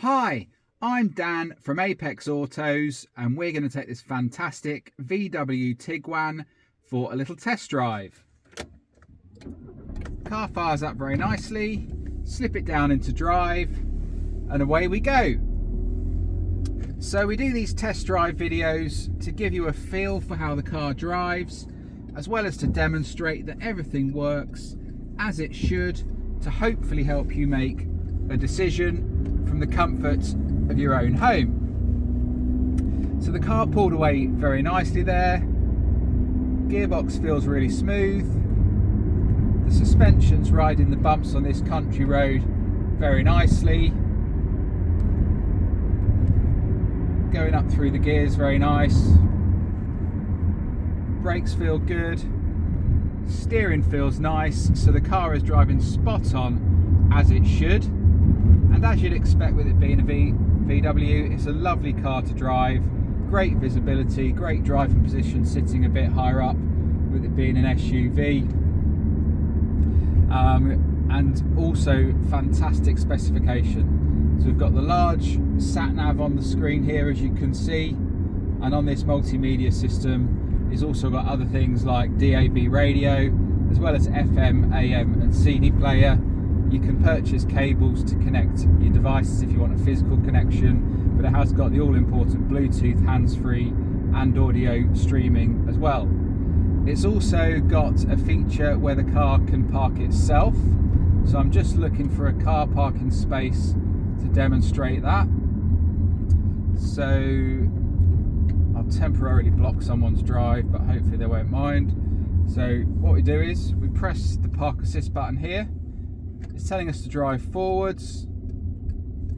Hi, I'm Dan from Apex Autos and we're going to take this fantastic VW Tiguan for a little test drive. Car fires up very nicely, slip it down into drive and away we go. So we do these test drive videos to give you a feel for how the car drives, as well as to demonstrate that everything works as it should, to hopefully help you make a decision from the comfort of your own home. So the car pulled away very nicely there. Gearbox feels really smooth. The suspension's riding the bumps on this country road very nicely. Going up through the gears very nice. Brakes feel good. Steering feels nice, so the car is driving spot on as it should. And as you'd expect with it being a VW, it's a lovely car to drive. Great visibility, great driving position, sitting a bit higher up with it being an SUV. And also fantastic specification. So we've got the large Sat Nav on the screen here, as you can see. And on this multimedia system, it's also got other things like DAB radio, as well as FM, AM and CD player. You can purchase cables to connect your devices if you want a physical connection, but it has got the all-important Bluetooth, hands-free and audio streaming as well. It's also got a feature where the car can park itself. So I'm just looking for a car parking space to demonstrate that. So I'll temporarily block someone's drive, but hopefully they won't mind. So what we do is we press the park assist button here. It's telling us to drive forwards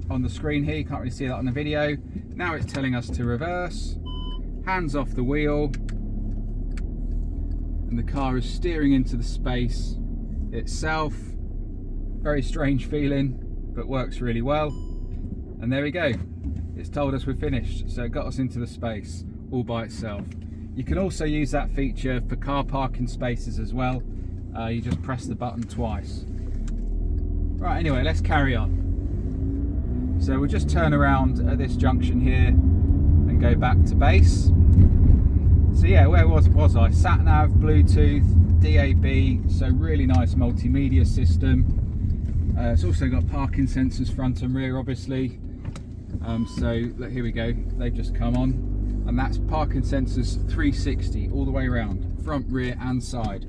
on the screen here. You can't really see that on the video. Now it's telling us to reverse, hands off the wheel, and the car is steering into the space itself. Very strange feeling, but works really well. And there we go. It's told us we're finished, so it got us into the space all by itself. You can also use that feature for car parking spaces as well. You just press the button twice. Right, anyway, let's carry on. So we'll just turn around at this junction here and go back to base. So yeah, where was I? Sat Nav, Bluetooth, DAB, so really nice multimedia system. It's also got parking sensors front and rear, obviously. So look, here we go, they've just come on. And that's parking sensors 360 all the way around, front, rear and side.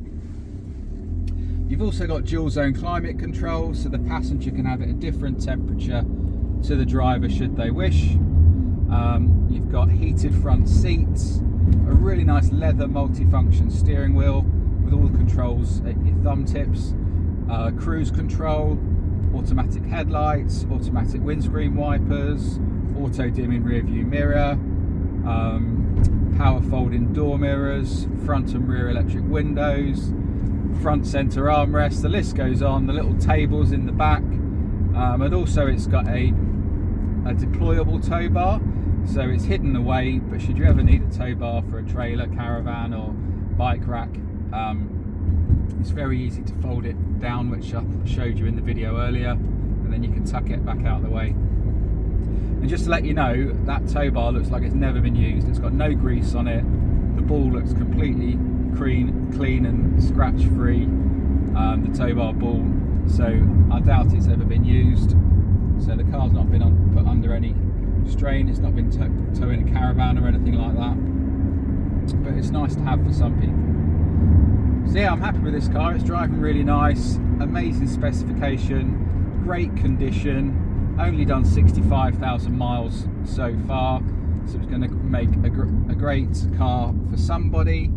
You've also got dual zone climate control, so the passenger can have it a different temperature to the driver should they wish. You've got heated front seats, a really nice leather multifunction steering wheel with all the controls at your thumb tips, cruise control, automatic headlights, automatic windscreen wipers, auto dimming rear view mirror, power folding door mirrors, front and rear electric windows, front center armrest, the list goes on, the little tables in the back, and also it's got a deployable tow bar, so it's hidden away, but should you ever need a tow bar for a trailer, caravan or bike rack, it's very easy to fold it down, which I showed you in the video earlier, and then you can tuck it back out of the way. And just to let you know, that tow bar looks like it's never been used. It's got no grease on it, the ball looks completely clean and scratch free, the tow bar ball, so I doubt it's ever been used. So the car's not been put under any strain, it's not been towing a caravan or anything like that, but it's nice to have for some people. So yeah, I'm happy with this car. It's driving really nice, amazing specification, great condition, only done 65,000 miles so far, so it's going to make a great car for somebody.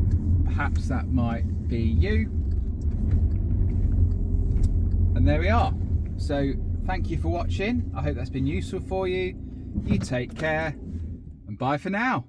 Perhaps that might be you. And there we are. So thank you for watching. I hope that's been useful for you. You take care and bye for now.